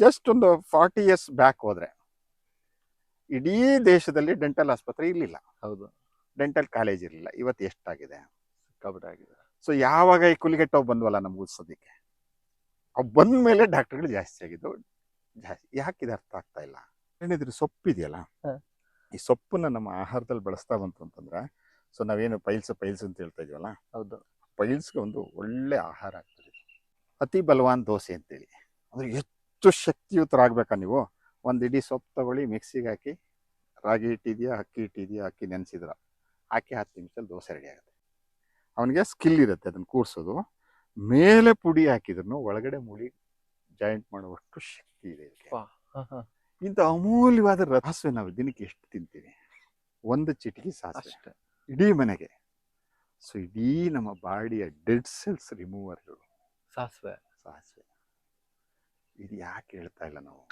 Just ಒಂದು 40 years back ಹೋದ್ರೆ ಇಡೀ ದೇಶದಲ್ಲಿ ಡೆಂಟಲ್ ಆಸ್ಪತ್ರೆ ಇರಲಿಲ್ಲ. ಹೌದು, ಡೆಂಟಲ್ ಕಾಲೇಜ್ ಇರಲಿಲ್ಲ. ಇವತ್ತು ಎಷ್ಟಾಗಿದೆ. ಸಿಕ್ಕಾಪಟ್ಟೆ ಆಗಿದೆ. ಸೊ ಯಾವಾಗ ಈ ಕುಲಿಗೆಟ್ಟವ್ ಬಂದ್ವಲ್ಲ ನಮ್ಗೆ ಉತ್ಸೋದಕ್ಕೆ, ಅವು ಬಂದ ಮೇಲೆ ಡಾಕ್ಟರ್ಗಳು ಜಾಸ್ತಿ ಆಗಿದ್ದು. ಜಾಸ್ತಿ ಯಾಕೆ ಇದು ಅರ್ಥ ಆಗ್ತಾ ಇಲ್ಲ. ಏನಿದ್ರು ಸೊಪ್ಪಿದೆಯಲ್ಲ, ಹ. ಈ ಸೊಪ್ಪನ್ನ ನಮ್ಮ ಆಹಾರದಲ್ಲಿ ಬಳಸ್ತಾ ಬಂತು ಅಂತಂದ್ರೆ, ಸೊ ನಾವೇನು ಪೈಲ್ಸ್ ಅಂತ ಹೇಳ್ತಾ ಇದೀವಲ್ಲ, ಹೌದು, ಪೈಲ್ಸ್ಗೆ ಒಂದು ಒಳ್ಳೆ ಆಹಾರ ಆಗ್ತದೆ. ಅತಿ ಬಲವಾನ್ ದೋಸೆ ಅಂತೇಳಿ, ಅಂದ್ರೆ ಹೆಚ್ಚು ಶಕ್ತಿಯುತರಾಗಬೇಕಾ ನೀವು, ಒಂದು ಇಡೀ ಸೊಪ್ಪು ತಗೊಳ್ಳಿ, ಮಿಕ್ಸಿಗೆ ಹಾಕಿ, ರಾಗಿ ಇಟ್ಟಿದೆಯಾ, ಅಕ್ಕಿ ನೆನೆಸಿದ್ರ ಹಾಕಿ 10 ನಿಮಿಷದಲ್ಲಿ ದೋಸೆ ರೆಡಿ ಆಗುತ್ತೆ. ಅವನಿಗೆ ಸ್ಕಿಲ್ ಇರುತ್ತೆ ಅದನ್ನು ಕೂರಿಸೋದು. ಮೇಲೆ ಪುಡಿ ಹಾಕಿದ್ರು ಒಳಗಡೆ ಮುಳಿ ಜಾಯಿಂಟ್ ಮಾಡುವಷ್ಟು ಶಕ್ತಿ ಇದೆ ಇದಕ್ಕೆ. ಇಂಥ ಅಮೂಲ್ಯವಾದ ಸಾಸಿವೆ ನಾವು ದಿನಕ್ಕೆ ಎಷ್ಟು ತಿಂತೀವಿ? ಒಂದು ಚಿಟಿಕೆ ಸಾಸಿವೆ ಇಡೀ ಮನೆಗೆ. ಸೊ ಇಡೀ ನಮ್ಮ ಬಾಡಿಯ ಡೆಡ್ ಸೆಲ್ಸ್ ರಿಮೂವರ್ಗಳು ಸಾಸಿವೆ. ಇದು ಯಾಕೆ ಹೇಳ್ತಾ ಇಲ್ಲ ನಾವು?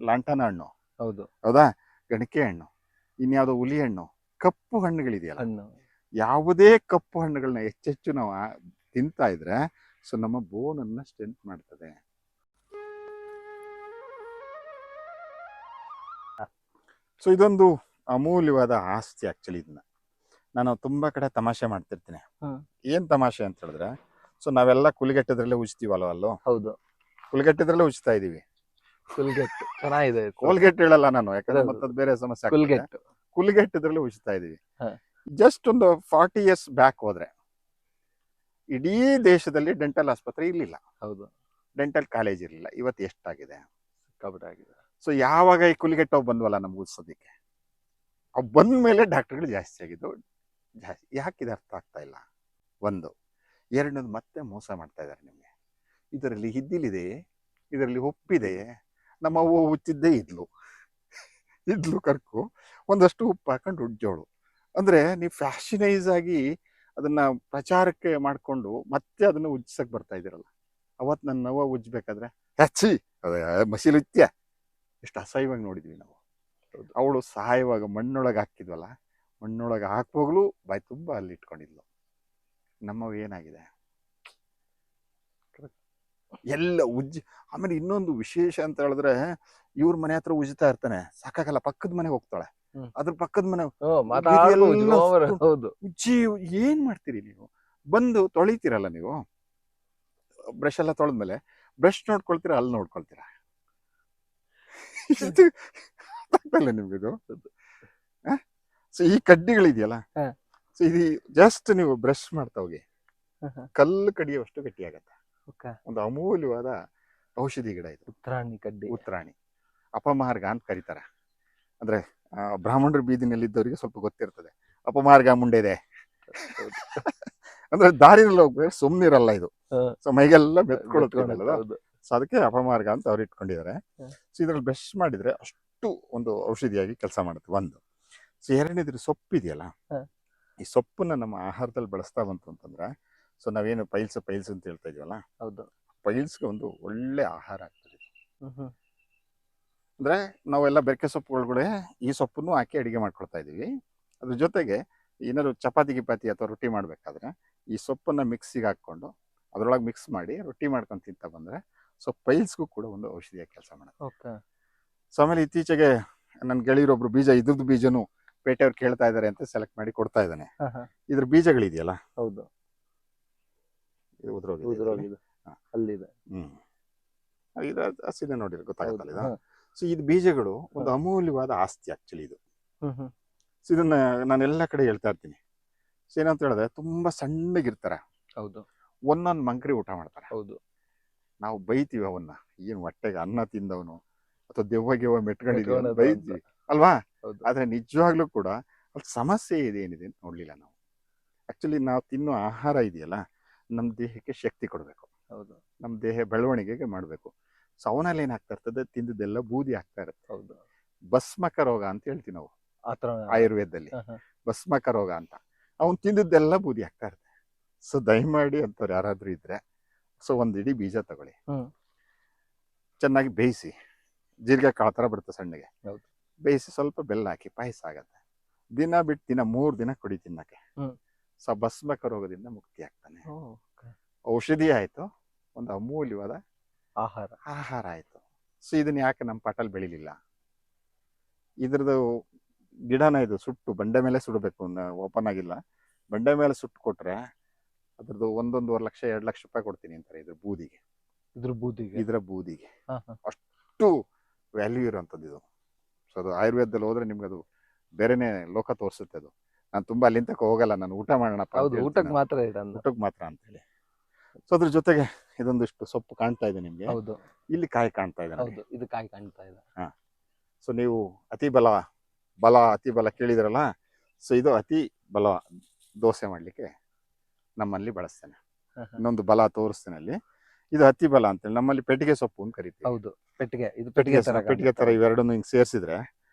ಲಾಂಟನ ಹಣ್ಣು, ಹೌದಾ, ಗಣಿಕೆ ಹಣ್ಣು, ಇನ್ಯಾವುದೋ ಹುಲಿ ಹಣ್ಣು, ಕಪ್ಪು ಹಣ್ಣುಗಳಿದೆಯಲ್ಲ, ಹಣ್ಣು, ಯಾವುದೇ ಕಪ್ಪು ಹಣ್ಣುಗಳನ್ನ ಹೆಚ್ಚೆಚ್ಚು ನಾವು ತಿಂತಾ ಇದ್ರೆ ಸೊ ನಮ್ಮ ಬೋನನ್ನು ಸ್ಟ್ರೆಂತ್ ಮಾಡ್ತದೆ. ಸೊ ಇದೊಂದು ಅಮೂಲ್ಯವಾದ ಆಸ್ತಿ. ಆಕ್ಚುಲಿ ಇದನ್ನ ನಾನು ತುಂಬಾ ಕಡೆ ತಮಾಷೆ ಮಾಡ್ತಿರ್ತೀನಿ. ಏನ್ ತಮಾಷೆ ಅಂತ ಹೇಳಿದ್ರೆ, ಸೊ ನಾವೆಲ್ಲ ಕುಲಿಗೆಟ್ಟದ್ರಲ್ಲೇ ಉಜ್ತೀವಲ್ಲ, ಅಲ್ಲೋ ಹೌದು, ಕುಲಿಗೆಟ್ಟದ್ರಲ್ಲೇ ಉಜ್ತಾ ಇದೀವಿ. ಚೆನ್ನಾಗಿದೆ. ಕೋಲ್ಗೆಟ್ ಹೇಳಲ್ಲ ನಾನು, ಯಾಕಂದ್ರೆ ಮತ್ತದ್ ಬೇರೆ ಸಮಸ್ಯೆ ಆಗ್ತದೆ. ಕುಲಿಗೆಟ್ಟದ್ರಲ್ಲೇ ಉಜ್ತಾ ಇದೀವಿ. ಜಸ್ಟ್ ಒಂದು 40 ಇಯರ್ಸ್ ಬ್ಯಾಕ್ ಹೋದ್ರೆ ಇಡೀ ದೇಶದಲ್ಲಿ ಡೆಂಟಲ್ ಆಸ್ಪತ್ರೆ ಇರಲಿಲ್ಲ. ಹೌದು, ಡೆಂಟಲ್ ಕಾಲೇಜ್ ಇರಲಿಲ್ಲ. ಇವತ್ತು ಎಷ್ಟಾಗಿದೆ. ಸಿಕ್ಕಾಪಟ್ಟೆ ಆಗಿದೆ. ಸೊ ಯಾವಾಗ ಈ ಕುಲಿಗೆಟ್ಟವ್ ಬಂದ್ವಲ್ಲ ನಮ್ಗೆ ಉತ್ಸೋದಕ್ಕೆ, ಅವು ಬಂದ ಮೇಲೆ ಡಾಕ್ಟರ್ಗಳು ಜಾಸ್ತಿ ಆಗಿದ್ದು. ಯಾಕೆ ಇದು ಅರ್ಥ ಆಗ್ತಾ ಇಲ್ಲ? ಒಂದು. ಎರಡನೇದು, ಮತ್ತೆ ಮೋಸ ಮಾಡ್ತಾ ಇದ್ದಾರೆ ನಿಮಗೆ. ಇದರಲ್ಲಿ ಹಿದ್ದಿಲಿದೆ, ಇದರಲ್ಲಿ ಉಪ್ಪಿದೆ. ನಮ್ಮ ಅವ್ವ ಹುಚ್ಚಿದ್ದೇ ಇದ್ಲು ಕರ್ಕು ಒಂದಷ್ಟು ಉಪ್ಪು ಹಾಕೊಂಡು ಉಜ್ಜೋಳು. ಅಂದ್ರೆ ನೀವು ಫ್ಯಾಷನೈಸ್ ಆಗಿ ಅದನ್ನ ಪ್ರಚಾರಕ್ಕೆ ಮಾಡಿಕೊಂಡು ಮತ್ತೆ ಅದನ್ನ ಉಜ್ಜಸಕ್ ಬರ್ತಾ ಇದ್ದೀರಲ್ಲ. ಅವತ್ತು ನನ್ನ ಅವ್ವ ಉಜ್ಬೇಕಾದ್ರೆ ಹಚ್ಚಿ ಮಸೀಲು ಇತ್ಯ ಎಷ್ಟು ಅಸಹ್ಯವಾಗಿ ನೋಡಿದ್ವಿ ನಾವು. ಅವಳು ಸಹಾಯವಾಗ ಮಣ್ಣೊಳಗೆ ಹಾಕಿದ್ವಲ್ಲ, ಮಣ್ಣೊಳಗೆ ಹಾಕುವಾಗ್ಲೂ ಬಾಯಿ ತುಂಬ ಅಲ್ಲಿ ಇಟ್ಕೊಂಡಿದ್ಲು. ನಮ್ಮವು ಏನಾಗಿದೆ ಎಲ್ಲ ಉಜ್ಜಿ. ಆಮೇಲೆ ಇನ್ನೊಂದು ವಿಶೇಷ ಅಂತ ಹೇಳಿದ್ರೆ, ಇವ್ರ ಮನೆ ಹತ್ರ ಉಜ್ತಾ ಇರ್ತಾನೆ, ಸಾಕಾಗಲ್ಲ, ಪಕ್ಕದ ಮನೆಗೆ ಹೋಗ್ತಾಳೆ. ಅದ್ರ ಪಕ್ಕದ ಮನೆ ಉಜ್ಜಿ. ಏನ್ ಮಾಡ್ತೀರಿ ನೀವು? ಬಂದು ತೊಳಿತೀರಲ್ಲ ನೀವು, ಬ್ರಷ್ ಎಲ್ಲ ತೊಳೆದ್ಮೇಲೆ ಬ್ರಷ್ ನೋಡ್ಕೊಳ್ತೀರಾ, ಅಲ್ಲಿ ನೋಡ್ಕೊಳ್ತೀರಾ? ನಿಮ್ಗಿದು. ಸೊ ಈ ಕಡ್ಡಿಗಳಿದೆಯಲ್ಲ, ಸೊ ಇದು ಜಸ್ಟ್ ನೀವು ಬ್ರಷ್ ಮಾಡ್ತಾ ಹೋಗಿ, ಕಲ್ಲು ಕಡಿಯುವಷ್ಟು ಗಟ್ಟಿ ಆಗತ್ತೆ. ಒಂದು ಅಮೂಲ್ಯವಾದ ಔಷಧಿ ಗಿಡ ಇದು, ಉತ್ತರಾಣಿ. ಅಪಮಾರ್ಗ ಅಂತ ಕರೀತಾರೆ. ಅಂದ್ರೆ ಬ್ರಾಹ್ಮಣರ ಬೀದಿನಲ್ಲಿದ್ದವರಿಗೆ ಸ್ವಲ್ಪ ಗೊತ್ತಿರ್ತದೆ, ಅಪಮಾರ್ಗ ಮುಂಡೆದೆ ಅಂದ್ರೆ ದಾರಿನಲ್ಲಿ ಹೋಗ್ಬೇಕು, ಸುಮ್ಮನಿರಲ್ಲ ಇದು. ಸೊ ಮೈಗೆಲ್ಲ ಬೆತ್ಕೊಳ್ತೀವಲ್ಲ, ಸೊ ಅದಕ್ಕೆ ಅಪಮಾರ್ಗ ಅಂತ ಅವ್ರು ಇಟ್ಕೊಂಡಿದ್ದಾರೆ. ಸೊ ಇದ್ರಲ್ಲಿ ಬ್ರಷ್ ಮಾಡಿದ್ರೆ ಅಷ್ಟು ಒಂದು ಔಷಧಿಯಾಗಿ ಕೆಲಸ ಮಾಡುತ್ತೆ. ಒಂದು. ಸೊ ಎರಡನೇದು ಸೊಪ್ಪಿದೆಯಲ್ಲ, ಈ ಸೊಪ್ಪನ್ನ ನಮ್ಮ ಆಹಾರದಲ್ಲಿ ಬಳಸ್ತಾ ಬಂತು ಅಂತಂದ್ರೆ, ಸೊ ನಾವೇನು ಪೈಲ್ಸ್ ಅಂತ ಹೇಳ್ತಾ ಇದೀವಲ್ಲ, ಪೈಲ್ಸ್ಗೆ ಒಂದು ಒಳ್ಳೆ ಆಹಾರ ಆಗ್ತದೆ. ಅಂದ್ರೆ ನಾವೆಲ್ಲ ಬೆರಕೆ ಸೊಪ್ಪುಗಳೇ ಈ ಸೊಪ್ಪನ್ನು ಹಾಕಿ ಅಡಿಗೆ ಮಾಡ್ಕೊಳ್ತಾ ಇದೀವಿ. ಅದ್ರ ಜೊತೆಗೆ ಏನಾದ್ರು ಚಪಾತಿ ಗಿಪಾತಿ ಅಥವಾ ರೊಟ್ಟಿ ಮಾಡ್ಬೇಕಾದ್ರೆ ಈ ಸೊಪ್ಪನ್ನ ಮಿಕ್ಸಿಗೆ ಹಾಕೊಂಡು ಅದ್ರೊಳಗೆ ಮಿಕ್ಸ್ ಮಾಡಿ ರೊಟ್ಟಿ ಮಾಡ್ಕೊಂಡು ತಿಂತ ಬಂದ್ರೆ ಸೊ ಪೈಲ್ಸ್ಗೂ ಕೂಡ ಒಂದು ಔಷಧಿಯಾಗಿ ಕೆಲಸ ಮಾಡುತ್ತೆ. ಸೊ ಆಮೇಲೆ ಇತ್ತೀಚೆಗೆ ನನ್ನ ಗೆಳೆಯರೊಬ್ರು ಇದ್ರದ್ದು ಬೀಜನು ಪೇಟೆಯವ್ರು ಕೇಳ್ತಾ ಇದಾರೆ ಅಂತ ಸೆಲೆಕ್ಟ್ ಮಾಡಿ ಕೊಡ್ತಾ ಇದ್ದಾನೆ. ಇದ್ರ ಬೀಜಗಳಿದೆಯಲ್ಲ, ಹೌದು, ಅಲ್ಲಿದೆ. ಇದು ಹಸಿದೆ ನೋಡಿ, ಗೊತ್ತಾಗುತ್ತಲ್ಲ. ಸೊ ಇದು ಬೀಜಗಳು ಒಂದು ಅಮೂಲ್ಯವಾದ ಆಸ್ತಿ ಆಕ್ಚುಲಿ ಇದು. ಸೊ ಇದನ್ನ ನಾನು ಎಲ್ಲ ಕಡೆ ಹೇಳ್ತಾ ಇರ್ತೀನಿ. ಸೊ ಏನಂತ ಹೇಳಿದ್ರೆ, ತುಂಬಾ ಸಣ್ಣಗಿರ್ತಾರೆ, ಹೌದು, ಒಂದೊಂದು ಮಂಕ್ರಿ ಊಟ ಮಾಡ್ತಾರೆ. ಹೌದು, ನಾವು ಬೈತೀವಿ ಅವನ್ನ, ಏನ್ ಹೊಟ್ಟೆಗೆ ಅನ್ನ ತಿಂದವನು ಅಥವಾ ದೆವ್ವ ಮೆಟ್ಕೊಂಡಿದೀವಿ ಬೈತೀವಿ ಅಲ್ವಾ? ಆದ್ರೆ ನಿಜವಾಗ್ಲೂ ಕೂಡ ಅಲ್ಲಿ ಸಮಸ್ಯೆ ಏನಿದೆ ಅಂತ ನೋಡ್ಲಿಲ್ಲ ನಾವು. ಆಕ್ಚುಲಿ ನಾವು ತಿನ್ನೋ ಆಹಾರ ಇದೆಯಲ್ಲ, ನಮ್ಮ ದೇಹಕ್ಕೆ ಶಕ್ತಿ ಕೊಡಬೇಕು, ಹೌದು, ನಮ್ಮ ದೇಹ ಬೆಳವಣಿಗೆಗೆ ಮಾಡಬೇಕು. ಸೊ ಅವನಲ್ಲಿ ಏನಾಗ್ತಾ ಇರ್ತದೆ, ತಿಂದದ್ದೆಲ್ಲ ಬೂದಿ ಆಗ್ತಾ ಇರುತ್ತೆ. ಹೌದು, ಭಸ್ಮಕ ರೋಗ ಅಂತ ಹೇಳ್ತೀವಿ ನಾವು ಆಯುರ್ವೇದದಲ್ಲಿ, ಭಸ್ಮಕ ರೋಗ ಅಂತ. ಅವನು ತಿಂದದ್ದೆಲ್ಲ ಬೂದಿ ಆಗ್ತಾ ಇರುತ್ತೆ. ಸೊ ದಯಮಾಡಿ ಅಂತವ್ರು ಯಾರಾದ್ರೂ ಇದ್ರೆ, ಸೊ ಒಂದ್ ಇಡೀ ಬೀಜ ತಗೊಳ್ಳಿ, ಚೆನ್ನಾಗಿ ಬೇಯಿಸಿ, ಜೀರಿಗೆ ಕಾಳು ಥರ ಬರುತ್ತೆ ಸಣ್ಣಗೆ, ಬೇಯಿಸಿ ಸ್ವಲ್ಪ ಬೆಲ್ಲ ಹಾಕಿ ಪಾಯಸ ಆಗತ್ತೆ. ದಿನ ಬಿಟ್ಟು ದಿನ 3 ದಿನ ಕೊಡಿ ತಿನ್ನಕ್ಕೆ. ಸೊ ಭಸ್ಮಕ ರೋಗದಿಂದ ಮುಕ್ತಿ ಆಗ್ತಾನೆ. ಔಷಧಿ ಆಯ್ತು, ಒಂದು ಅಮೂಲ್ಯವಾದ ಆಹಾರ ಆಯ್ತು. ಸೊ ಇದನ್ನ ಯಾಕೆ ನಮ್ಮ ಪಾಟಲ್ಲಿ ಬೆಳಿಲಿಲ್ಲ? ಇದ್ರದ್ದು ಗಿಡನ ಇದು ಸುಟ್ಟು ಬಂಡೆ ಮೇಲೆ ಸುಡಬೇಕು, ಓಪನ್ ಆಗಿಲ್ಲ, ಬಂಡೆ ಮೇಲೆ ಸುಟ್ಟು ಕೊಟ್ರೆ ಅದ್ರದ್ದು 1.5 ಲಕ್ಷ 2 ಲಕ್ಷ ರೂಪಾಯಿ ಕೊಡ್ತೀನಿ ಅಂತಾರೆ ಇದ್ರ ಬೂದಿಗೆ. ಇದರ ಬೂದಿಗೆ ಅಷ್ಟು ವ್ಯಾಲ್ಯೂ ಇರುವಂಥದ್ದು ಇದು. ಸೊ ಅದು ಆಯುರ್ವೇದದಲ್ಲಿ ಹೋದ್ರೆ ನಿಮ್ಗೆ ಅದು ಬೇರೆನೆ ಲೋಕ ತೋರಿಸುತ್ತೆ. ಅದು ನಾನು ತುಂಬಾ ಅಲ್ಲಿಂದ ತನಕ ಹೋಗಲ್ಲ, ನಾನು ಊಟ ಮಾಡೋಣಪ್ಪ ಅಂತ ಹೇಳ್ತೀನಿ ಊಟಕ್ಕೆ ನಾನು. ಮಾತ್ರ ಊಟಕ್ಕೆ ಮಾತ್ರ ಅಂತೇಳಿ. ಸೊ ಅದ್ರ ಜೊತೆಗೆ ಇದೊಂದಿಷ್ಟು ಸೊಪ್ಪು ಕಾಣ್ತಾ ಇದೆ ನಿಮ್ಗೆ, ಹೌದು ಇಲ್ಲಿ ಕಾಯಿ ಕಾಣ್ತಾ ಇದೆ ನೋಡಿ. ಹೌದು, ಇದು ಕಾಯಿ ಕಾಣ್ತಾ ಇದೆ. ಸೊ ನೀವು ಅತಿ ಬಲ ಕೇಳಿದ್ರಲ್ಲ, ಸೊ ಇದು ಅತಿ ಬಲ ದೋಸೆ ಮಾಡ್ಲಿಕ್ಕೆ ನಮ್ಮಲ್ಲಿ ಬಳಸ್ತೇನೆ. ಇನ್ನೊಂದು ಬಲ ತೋರಿಸ್ತೇನೆ ಅಲ್ಲಿ, ಇದು ಅತಿ ಬಲ ಅಂತೇಳಿ ನಮ್ಮಲ್ಲಿ ಪೆಟ್ಟಿಗೆ ಸೊಪ್ಪು ಅಂತ ಕರಿತೀವಿ. ಹೌದು, ಪೆಟ್ಟಿಗೆ, ಇದು ಪೆಟ್ಟಿಗೆ ತರ ಇವೆರಡನ್ನು ಹಿಂಗೆ ಸೇರಿಸಿದ್ರೆ,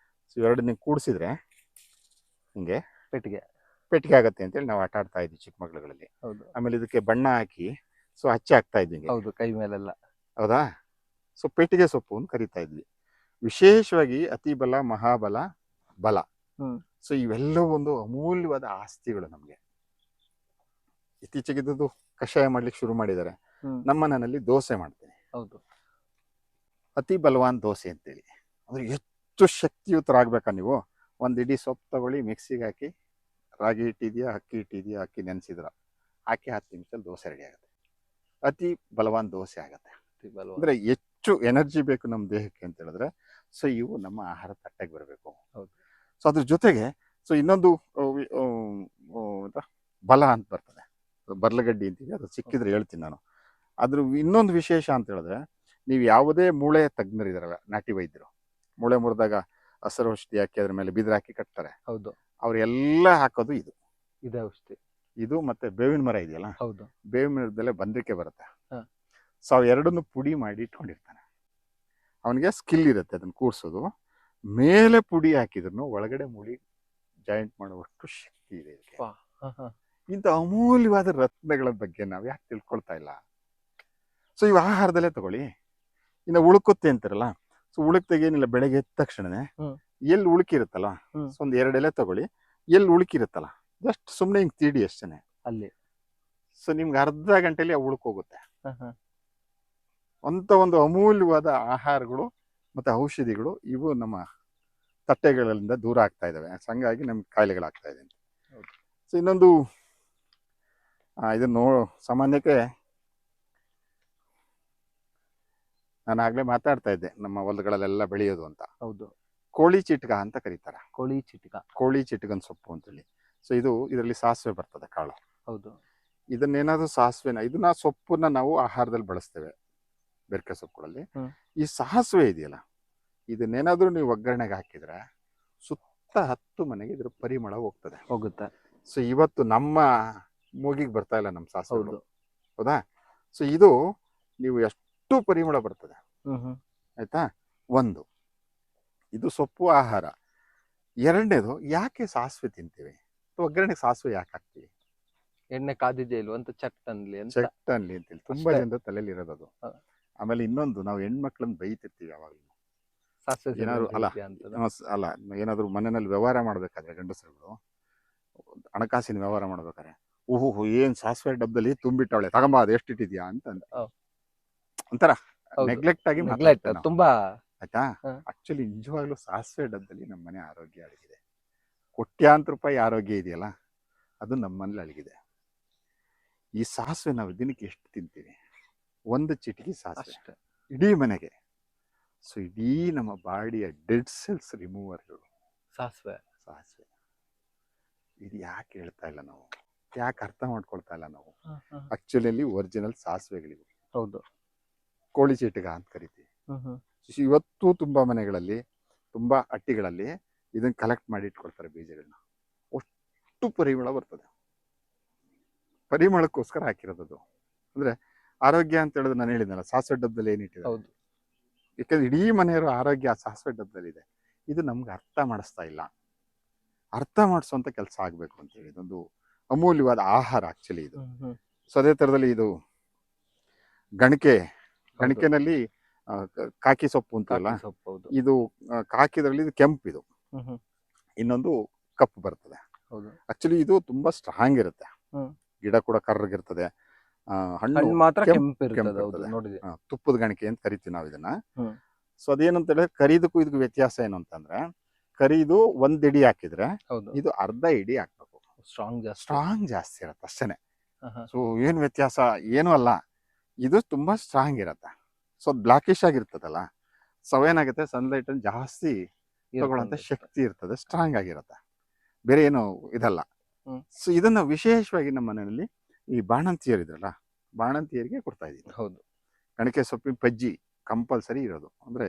ಇವೆರಡನ್ನ ಹಿಂಗೆ ಕೂಡಿಸಿದ್ರೆ ಹಿಂಗೆ ಪೆಟ್ಟಿಗೆ ಆಗತ್ತೆ ಅಂತೇಳಿ ನಾವು ಆಟ ಆಡ್ತಾ ಇದ್ವಿ ಚಿಕ್ಕ ಮಕ್ಕಳುಗಳಲ್ಲಿ. ಆಮೇಲೆ ಇದಕ್ಕೆ ಬಣ್ಣ ಹಾಕಿ ಸೊ ಹಚ್ಚೆ ಹಾಕ್ತಾ ಇದ್ವಿ ಹೌದು, ಕೈ ಮೇಲೆಲ್ಲ. ಹೌದಾ? ಸೊ ಪೆಟ್ಟಿಗೆ ಸೊಪ್ಪು ಅಂತ ಕರಿತಾ ಇದ್ವಿ. ವಿಶೇಷವಾಗಿ ಅತಿ ಬಲ, ಮಹಾಬಲ, ಬಲ, ಸೊ ಇವೆಲ್ಲವೂ ಒಂದು ಅಮೂಲ್ಯವಾದ ಆಸ್ತಿಗಳು ನಮ್ಗೆ. ಇತ್ತೀಚೆಗೆ ಇದ್ದು ಕಷಾಯ ಮಾಡ್ಲಿಕ್ಕೆ ಶುರು ಮಾಡಿದ್ದಾರೆ. ನಮ್ಮ ಮನೆಯಲ್ಲಿ ದೋಸೆ ಮಾಡ್ತೇನೆ. ಹೌದು, ಅತಿ ಬಲವಾನ್ ದೋಸೆ ಅಂತೇಳಿ. ಅಂದ್ರೆ ಹೆಚ್ಚು ಶಕ್ತಿಯುತರಾಗ್ಬೇಕಾ ನೀವು, ಒಂದ್ ಇಡೀ ಸೊಪ್ಪು ತಗೊಳ್ಳಿ, ಮಿಕ್ಸಿಗೆ ಹಾಕಿ, ರಾಗಿ ಇಟ್ಟಿದ್ಯಾ, ಅಕ್ಕಿ ಅಕ್ಕಿ ನೆನೆಸಿದ್ರ ಹಾಕಿ 10 ನಿಮಿಷದಲ್ಲಿ ದೋಸೆ ರೆಡಿ ಆಗುತ್ತೆ. ಅತಿ ಬಲವಾನ್ ದೋಸೆ ಆಗತ್ತೆ. ಅಂದ್ರೆ ಹೆಚ್ಚು ಎನರ್ಜಿ ಬೇಕು ನಮ್ಮ ದೇಹಕ್ಕೆ ಅಂತ ಹೇಳಿದ್ರೆ, ಸೊ ಇವು ನಮ್ಮ ಆಹಾರ ತಟ್ಟೆಗೆ ಬರಬೇಕು. ಸೊ ಅದ್ರ ಜೊತೆಗೆ ಸೊ ಇನ್ನೊಂದು ಬಲ ಅಂತ ಬರ್ತದೆ, ಬರ್ಲಗಡ್ಡಿ ಅಂತೀವಿ, ಅದು ಸಿಕ್ಕಿದ್ರೆ ಹೇಳ್ತೀನಿ ನಾನು. ಅದ್ರ ಇನ್ನೊಂದು ವಿಶೇಷ ಅಂತ ಹೇಳಿದ್ರೆ, ನೀವು ಯಾವುದೇ ಮೂಳೆ ತಜ್ಞರಿದಾರಲ್ಲ, ನಾಟಿ ವೈದ್ಯರು, ಮೂಳೆ ಮುರಿದಾಗ ಹಸಿರು ಔಷಧಿ ಹಾಕಿ ಅದ್ರ ಮೇಲೆ ಬಿದಿರು ಹಾಕಿ ಕಟ್ತಾರೆ. ಹೌದು, ಅವ್ರೆಲ್ಲ ಹಾಕೋದು ಇದೆ ಔಷಧಿ. ಇದು ಮತ್ತೆ ಬೇವಿನ ಮರ ಇದೆಯಲ್ಲ, ಹೌದು, ಬೇವಿನ ಮರದಲ್ಲೇ ಬಂದ್ರಿಕೆ ಬರುತ್ತೆ. ಸೊ ಅವ್ ಎರಡನ್ನು ಪುಡಿ ಮಾಡಿ ಇಟ್ಕೊಂಡಿರ್ತಾನೆ. ಅವನಿಗೆ ಸ್ಕಿಲ್ ಇರುತ್ತೆ ಅದನ್ನ ಕೂರ್ಸೋದು. ಮೇಲೆ ಪುಡಿ ಹಾಕಿದ್ರು ಒಳಗಡೆ ಮುಳಿ ಜಾಯಿಂಟ್ ಮಾಡುವಷ್ಟು ಶಕ್ತಿ ಇದೆ ಇದಕ್ಕೆ. ಇಂಥ ಅಮೂಲ್ಯವಾದ ರತ್ನಗಳ ಬಗ್ಗೆ ನಾವು ಯಾಕೆ ತಿಳ್ಕೊಳ್ತಾ ಇಲ್ಲ? ಸೊ ಇವು ಆಹಾರದಲ್ಲೇ ತಗೊಳ್ಳಿ. ಇನ್ನು ಉಳುಕುತ್ತೆ ಅಂತಾರಲ್ಲ, ಸೊ ಉಳುಕ್ತಾಗೇನಿಲ್ಲ, ಬೆಳಗ್ಗೆ ಎದ್ದ ತಕ್ಷಣನೇ ಎಲ್ಲಿ ಉಳುಕಿರುತ್ತಲ್ಲ, ಸೊ ಒಂದ್ 2 ಎಲೆ ತಗೊಳ್ಳಿ, ಎಲ್ಲಿ ಉಳುಕಿರುತ್ತಲ್ಲ ಜಸ್ಟ್ ಸುಮ್ನೆ ಹಿಂಗ್ ತೀಡಿ ಅಷ್ಟೇನೆ ಅಲ್ಲಿ. ಸೊ ನಿಮ್ಗೆ ಅರ್ಧ ಗಂಟೆಲಿ ಉಳುಕೋಗುತ್ತೆ. ಅಂತ ಒಂದು ಅಮೂಲ್ಯವಾದ ಆಹಾರಗಳು ಮತ್ತೆ ಔಷಧಿಗಳು ಇವು ನಮ್ಮ ತಟ್ಟೆಗಳಿಂದ ದೂರ ಆಗ್ತಾ ಇದಾವೆ. ಹಂಗಾಗಿ ನಮ್ಗೆ ಕಾಯಿಲೆಗಳಾಗ್ತಾ ಇದೆ. ಸೊ ಇನ್ನೊಂದು ಇದನ್ನು ಸಾಮಾನ್ಯಕ್ಕೆ ನಾನು ಆಗ್ಲೇ ಮಾತಾಡ್ತಾ ಇದ್ದೆ, ನಮ್ಮ ಹೊಲಗಳಲ್ಲೆಲ್ಲ ಬೆಳೆಯೋದು ಅಂತ. ಹೌದು, ಕೋಳಿ ಚಿಟ್ಕ ಅಂತ ಕರೀತಾರೆ. ಕೋಳಿ ಚಿಟ್ಕನ್ ಸೊಪ್ಪು ಅಂತೇಳಿ. ಸೊ ಇದರಲ್ಲಿ ಸಾಸಿವೆ ಬರ್ತದೆ, ಕಾಳು. ಹೌದು, ಇದನ್ನೇನಾದ್ರೂ ಇದನ್ನ ಸೊಪ್ಪನ್ನ ನಾವು ಆಹಾರದಲ್ಲಿ ಬಳಸ್ತೇವೆ, ಬೆರಕೆ ಸೊಪ್ಪುಗಳಲ್ಲಿ. ಈ ಸಾಸಿವೆ ಇದೆಯಲ್ಲ, ಇದನ್ನೇನಾದ್ರೂ ನೀವು ಒಗ್ಗರಣೆಗೆ ಹಾಕಿದ್ರೆ ಸುತ್ತ 10 ಮನೆಗೆ ಇದ್ರ ಪರಿಮಳ ಹೋಗುತ್ತೆ. ಸೊ ಇವತ್ತು ನಮ್ಮ ಮೂಗಿಗೆ ಬರ್ತಾ ಇಲ್ಲ ನಮ್ಮ ಸಾಸಿವೆ, ಹೌದಾ? ಸೊ ಇದು ನೀವು ಎಷ್ಟು ಪರಿಮಳ ಬರ್ತದೆ, ಆಯ್ತಾ? ಒಂದು ಇದು ಸೊಪ್ಪು ಆಹಾರ. ಎರಡನೇದು, ಯಾಕೆ ಸಾಸಿವೆ ತಿಂತೀವಿ, ಒಗ್ಗರಣೆಗೆ ಸಾಸಿವೆ ಯಾಕೆ ಹಾಕ್ತೀವಿ? ಎಣ್ಣೆ ಕಾದಿದೆ ಇಲ್ವ ಅಂತ ಚೆಕ್ ಅನ್ಲಿ ಅಂತೇಳಿ ತುಂಬಾ ಜನದ ತಲೆಯಲ್ಲಿ ಇರೋದು. ಆಮೇಲೆ ಇನ್ನೊಂದು, ನಾವು ಹೆಣ್ಮಕ್ಳನ್ನ ಬೈತಿರ್ತೀವಿ ಯಾವಾಗ್ಲೂ. ಏನಾದ್ರು ಅಲ್ಲ ಏನಾದ್ರು ಮನೆಯಲ್ಲಿ ವ್ಯವಹಾರ ಮಾಡ್ಬೇಕಾದ್ರೆ, ಗಂಡಸರುಗಳು ಹಣಕಾಸಿನ ವ್ಯವಹಾರ ಮಾಡ್ಬೇಕಾದ್ರೆ, ಓಹೋ ಏನ್ ಸಾಸಿವೆ ಡಬ್ಬದಲ್ಲಿ ತುಂಬಿಟ್ಟವಳೆ, ತಗೊಂಬ ಅದು ಎಷ್ಟಿಟ್ಟಿದ್ಯಾ ಅಂತ ಒಂಥರ ನೆಗ್ಲೆಕ್ಟ್ ಆಗಿ ತುಂಬಾ, ಆಯ್ತಾ? ಆಕ್ಚುಲಿ ನಿಜವಾಗ್ಲೂ ಸಾಸಿವೆ ಡಬ್ಬದಲ್ಲಿ ನಮ್ಮ ಮನೆ ಆರೋಗ್ಯ ಅಡಗಿದೆ. ಕೋಟ್ಯಾಂತರ ರೂಪಾಯಿ ಆರೋಗ್ಯ ಇದೆಯಲ್ಲ, ಅದು ನಮ್ಮನೇಲಿ ಅಡಗಿದೆ. ಈ ಸಾಸಿವೆ ನಾವು ದಿನಕ್ಕೆ ಎಷ್ಟು ತಿಂತೀವಿ? 1 ಚಿಟಿಕೆ ಸಾಸಿವೆ ಇಡೀ ಮನೆಗೆ. ಸೊ ಇಡೀ ನಮ್ಮ ಬಾಡಿಯ ಡೆಡ್ ಸೆಲ್ಸ್ ರಿಮೂವರ್ಗಳು ಸಾಸಿವೆ. ಇದು ಯಾಕೆ ಹೇಳ್ತಾ ಇಲ್ಲ ನಾವು, ಯಾಕೆ ಅರ್ಥ ಮಾಡ್ಕೊಳ್ತಾ ಇಲ್ಲ ನಾವು? ಆಕ್ಚುಲಿ ಒರಿಜಿನಲ್ ಸಾಸಿವೆಗಳಿವು. ಹೌದು, ಕೋಳಿ ಚೀಟಿಗ ಅಂತ ಕರಿತೀವಿ. ಇವತ್ತು ತುಂಬಾ ಮನೆಗಳಲ್ಲಿ, ತುಂಬಾ ಹಟ್ಟಿಗಳಲ್ಲಿ ಇದನ್ನ ಕಲೆಕ್ಟ್ ಮಾಡಿ ಇಟ್ಕೊಳ್ತಾರೆ ಬೀಜಗಳನ್ನ. ಅಷ್ಟು ಪರಿಮಳ ಬರ್ತದೆ, ಪರಿಮಳಕ್ಕೋಸ್ಕರ ಹಾಕಿರೋದು. ಅಂದ್ರೆ ಆರೋಗ್ಯ ಅಂತ ಹೇಳಿದ್ರೆ ನಾನು ಹೇಳಿದ್ನಲ್ಲ, ಸಾಸಿವೆ ಡಬ್ಬದಲ್ಲಿ ಏನಿಟ್ಟಿದೆ. ಹೌದು, ಯಾಕಂದ್ರೆ ಇಡೀ ಮನೆಯವರ ಆರೋಗ್ಯ ಸಾಸಿವೆ ಡಬ್ಬದಲ್ಲಿ ಇದೆ. ಇದು ನಮ್ಗೆ ಅರ್ಥ ಮಾಡಿಸ್ತಾ ಇಲ್ಲ. ಅರ್ಥ ಮಾಡಿಸುವಂತ ಕೆಲಸ ಆಗ್ಬೇಕು ಅಂತ ಹೇಳಿ ಇದೊಂದು ಅಮೂಲ್ಯವಾದ ಆಹಾರ ಆಕ್ಚುಲಿ ಇದು. ಸೊ ಅದೇ ತರದಲ್ಲಿ ಇದು ಗಣಿಕೆನಲ್ಲಿ ಕಾಕಿ ಸೊಪ್ಪು ಅಂತಲ್ಲ, ಇದು ಕಾಕಿದ್ರಲ್ಲಿ ಇದು ಕೆಂಪು, ಇದು ಇನ್ನೊಂದು ಕಪ್ಪು ಬರ್ತದೆ. ಆಕ್ಚುಲಿ ಇದು ತುಂಬಾ ಸ್ಟ್ರಾಂಗ್ ಇರುತ್ತೆ, ಗಿಡ ಕೂಡ ಕರ್ರಗಿರ್ತದೆ, ಹಣ್ಣು ಮಾತ್ರ ಕೆಂಪಿರ್ತದೆ. ತುಪ್ಪದ ಗಣಿಕೆ ಅಂತ ಕರಿತೀವಿ ನಾವು ಇದನ್ನ. ಸೊ ಅದೇನಂತ ಹೇಳಿದ್ರೆ ಕರಿದಕ್ಕೂ ಇದಕ್ಕೂ ವ್ಯತ್ಯಾಸ ಏನು ಅಂತಂದ್ರೆ, ಕರಿದು 1 ಇಡಿ ಹಾಕಿದ್ರೆ ಹೌದು ಇದು ಅರ್ಧ ಇಡಿ ಹಾಕ್ಬೇಕು. ಸ್ಟ್ರಾಂಗ್ ಜಾಸ್ತಿ. ಸ್ಟ್ರಾಂಗ್ ಜಾಸ್ತಿ ಇರುತ್ತೆ ಅಷ್ಟೇನೆ. ಆಹಾ. ಸೊ ಏನು ವ್ಯತ್ಯಾಸ ಏನೂ ಅಲ್ಲ, ಇದು ತುಂಬಾ ಸ್ಟ್ರಾಂಗ್ ಇರುತ್ತೆ. ಸೊ ಬ್ಲಾಕಿಶ್ ಆಗಿರ್ತದಲ್ಲ, ಸೊ ಏನಾಗುತ್ತೆ ಸನ್ಲೈಟ್ ಅನ್ನು ಜಾಸ್ತಿ ತಗೊಳ್ಳೋಂಥ ಶಕ್ತಿ ಇರ್ತದೆ, ಸ್ಟ್ರಾಂಗ್ ಆಗಿರುತ್ತೆ, ಬೇರೆ ಏನು ಇದಲ್ಲ. ಹ್ಮ್. ಸೊ ಇದನ್ನ ವಿಶೇಷವಾಗಿ ನಮ್ಮ ಮನೆಯಲ್ಲಿ ಈ ಬಾಣಂತಿಯರು ಇದ್ರಲ್ಲ, ಬಾಣಂತಿಯರಿಗೆ ಕೊಡ್ತಾ ಇದ್ದೀವಿ. ಹೌದು ಗಣಕೆ ಸೊಪ್ಪಿನ ಪಜ್ಜಿ ಕಂಪಲ್ಸರಿ ಇರೋದು. ಅಂದ್ರೆ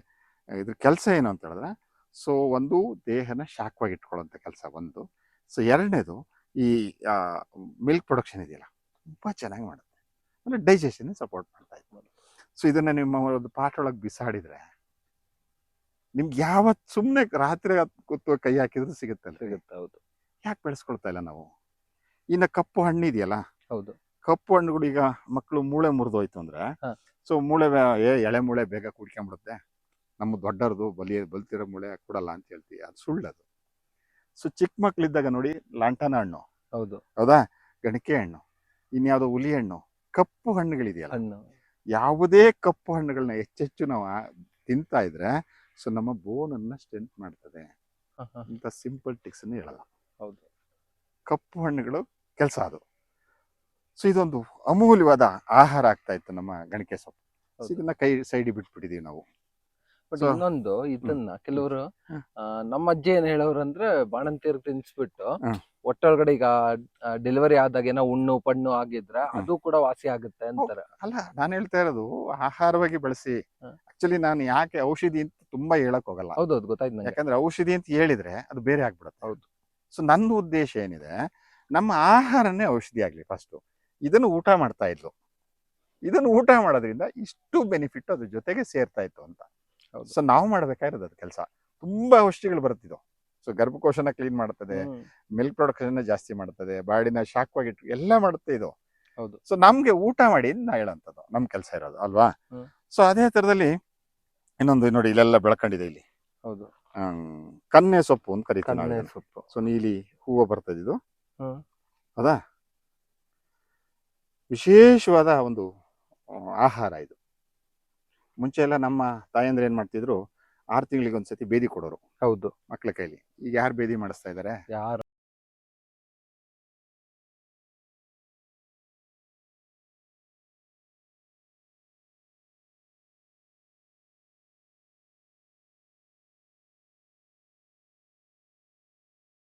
ಇದ್ರ ಕೆಲಸ ಏನು ಅಂತ ಹೇಳಿದ್ರೆ, ಸೊ ಒಂದು ದೇಹನ ಶಾಖವಾಗಿ ಇಟ್ಕೊಳ್ಳೋಂಥ ಕೆಲಸ ಒಂದು. ಸೊ ಎರಡನೇದು ಈ ಮಿಲ್ಕ್ ಪ್ರೊಡಕ್ಷನ್ ಇದೆಯಲ್ಲ ತುಂಬ ಚೆನ್ನಾಗಿ ಮಾಡುತ್ತೆ, ಅಂದರೆ ಡೈಜೆಷನ್ ಸಪೋರ್ಟ್ ಮಾಡ್ತಾ ಇತ್ತು. ಸೊ ಇದನ್ನ ನಿಮ್ಮ ಒಂದು ಪಾಟ್ರೊಳಗೆ ಬಿಸಾಡಿದ್ರೆ ನಿಮ್ಗೆ ಯಾವತ್ತು ಸುಮ್ಮನೆ ರಾತ್ರಿ ಕೂತು ಕೈ ಹಾಕಿದ್ರು ಸಿಗುತ್ತೆ. ಹೌದು ಯಾಕೆ ಬೆಳೆಸ್ಕೊಳ್ತಾ ಇಲ್ಲ ನಾವು? ಇನ್ನು ಕಪ್ಪು ಹಣ್ಣು ಇದೆಯಲ್ಲ, ಹೌದು ಕಪ್ಪು ಹಣ್ಣುಗಳು ಈಗ ಮಕ್ಕಳು ಮೂಳೆ ಮುರಿದೋಯ್ತು ಅಂದ್ರೆ, ಹಾ. ಸೊ ಮೂಳೆ ಎಳೆ ಮೂಳೆ ಬೇಗ ಕುಡ್ಕೊಂಡ್ಬಿಡುತ್ತೆ, ನಮ್ಮ ದೊಡ್ಡರದು ಬಲ್ತಿರೋ ಮೂಳೆ ಕೊಡಲ್ಲ ಅಂತ ಹೇಳ್ತೀವಿ, ಅದು ಸುಳ್ಳದು. ಸೊ ಚಿಕ್ಕ ಮಕ್ಳಿದ್ದಾಗ ನೋಡಿ ಲಾಂಟನ ಹಣ್ಣು, ಹೌದು ಹೌದಾ, ಗಣಕೆ ಹಣ್ಣು, ಇನ್ಯಾವುದೋ ಹುಲಿ ಹಣ್ಣು, ಕಪ್ಪು ಹಣ್ಣುಗಳಿದೆಯಲ್ಲ, ಹಣ್ಣು ಯಾವುದೇ ಕಪ್ಪು ಹಣ್ಣುಗಳನ್ನ ಹೆಚ್ಚೆಚ್ಚು ನಾವು ತಿಂತಾ ಇದ್ರೆ ಸೊ ನಮ್ಮ ಬೋನನ್ನ ಸ್ಟ್ರೆಂತ್ ಮಾಡ್ತದೆ. ಇಂಥ ಸಿಂಪಲ್ ಟಿಕ್ಸ್ ಅನ್ನು ಹೇಳಲ್ಲ. ಹೌದು ಕಪ್ಪು ಹಣ್ಣುಗಳು ಕೆಲಸ ಅದು. ಸೊ ಇದೊಂದು ಅಮೂಲ್ಯವಾದ ಆಹಾರ ಆಗ್ತಾ ಇತ್ತು ನಮ್ಮ ಗಣಕೆ ಸೊಪ್ಪು. ಸೊ ಇದನ್ನ ಕೈ ಸೈಡ್ ಬಿಟ್ಬಿಟ್ಟಿದೀವಿ ನಾವು. ಬಟ್ So, ಇನ್ನೊಂದು ಇದನ್ನ ಕೆಲವರು ಹ್ಮ್. ನಮ್ಮ ಅಜ್ಜಿ ಏನ್ ಹೇಳೋರು ಅಂದ್ರೆ ಬಾಣಂತಿಯರ್ ತಿನ್ಸ್ಬಿಟ್ಟು ಹ್ಮ್. ಒಟ್ಟೊಳಗಡೆ ಈಗ ಡೆಲಿವರಿ ಆದಾಗ ಏನೋ ಹುಣ್ಣು ಪಣ್ಣು ಆಗಿದ್ರೆ ಅದು ಕೂಡ ವಾಸಿ ಆಗುತ್ತೆ ಅಂತಾರೆ. ಅಲ್ಲ, ನಾನು ಹೇಳ್ತಾ ಇರೋದು ಆಹಾರವಾಗಿ ಬಳಸಿ. ಹ್ಮ್. ಆಕ್ಚುಲಿ ನಾನು ಯಾಕೆ ಔಷಧಿ ಅಂತ ತುಂಬಾ ಹೇಳಕ್ ಹೋಗಲ್ಲ, ಹೌದೌದು ಗೊತ್ತಾಯ್ತು ನಂಗೆ. ಯಾಕಂದ್ರೆ ಔಷಧಿ ಅಂತ ಹೇಳಿದ್ರೆ ಅದು ಬೇರೆ ಆಗ್ಬಿಡುತ್ತೆ. ಹೌದು. ಸೊ ನನ್ನ ಉದ್ದೇಶ ಏನಿದೆ, ನಮ್ಮ ಆಹಾರನೇ ಔಷಧಿ ಆಗ್ಲಿ ಫಸ್ಟ್. ಇದನ್ನು ಊಟ ಮಾಡ್ತಾ ಇದ್ಲು, ಇದನ್ನು ಊಟ ಮಾಡೋದ್ರಿಂದ ಇಷ್ಟು ಬೆನಿಫಿಟ್ ಅದ್ರ ಜೊತೆಗೆ ಸೇರ್ತಾ ಇತ್ತು ಅಂತ. ಹೌದು. ಸೊ ನಾವು ಮಾಡ್ಬೇಕಾಗಿರೋದು ಅದು ಕೆಲಸ. ತುಂಬಾ ಔಷಧಿಗಳು ಬರ್ತಿದ್ವು. ಸೊ ಗರ್ಭಕೋಶನ ಕ್ಲೀನ್ ಮಾಡ್ತದೆ, ಹ್ಮ್. ಮಿಲ್ಕ್ ಪ್ರೊಡಕ್ಷನ್ ಜಾಸ್ತಿ ಮಾಡ್ತದೆ, ಬಾಡಿನ ಶಾಖವಾಗಿ ಎಲ್ಲ ಮಾಡುತ್ತೆ ಇದು. ಹೌದು ಸೊ ನಮ್ಗೆ ಊಟ ಮಾಡಿ ನಾ ಹೇಳೋಂಥದ್ದು ನಮ್ ಕೆಲಸ ಇರೋದು ಅಲ್ವಾ. ಹ್ಮ್. ಸೊ ಅದೇ ತರದಲ್ಲಿ ಇನ್ನೊಂದು ನೋಡಿ ಇಲ್ಲೆಲ್ಲ ಬೆಳ್ಕೊಂಡಿದೆ ಇಲ್ಲಿ, ಹೌದು ಕನ್ನೆ ಸೊಪ್ಪು ಅಂತ ಕರಿತೀವಿ ಕನ್ನೆ ನಾವು ಇದನ್ನ. ಸೊಪ್ಪು. ಸೊ ನೀಲಿ ಹೂವು ಬರ್ತದೆ ಇದು, ಹ್ಮ್. ಹೌದಾ, ವಿಶೇಷವಾದ ಒಂದು ಆಹಾರ ಇದು. ಮುಂಚೆ ಎಲ್ಲ ನಮ್ಮ ತಾಯಂದ್ರೆ ಏನ್ ಮಾಡ್ತಿದ್ರು, 6 ತಿಂಗಳಿಗೆ ಒಂದ್ಸತಿ ಬೇದಿ ಕೊಡೋರು ಹೌದು ಮಕ್ಳ ಕೈಲಿ. ಈಗ ಯಾರು ಬೇದಿ ಮಾಡಿಸ್ತಾ ಇದಾರೆ? ಯಾರು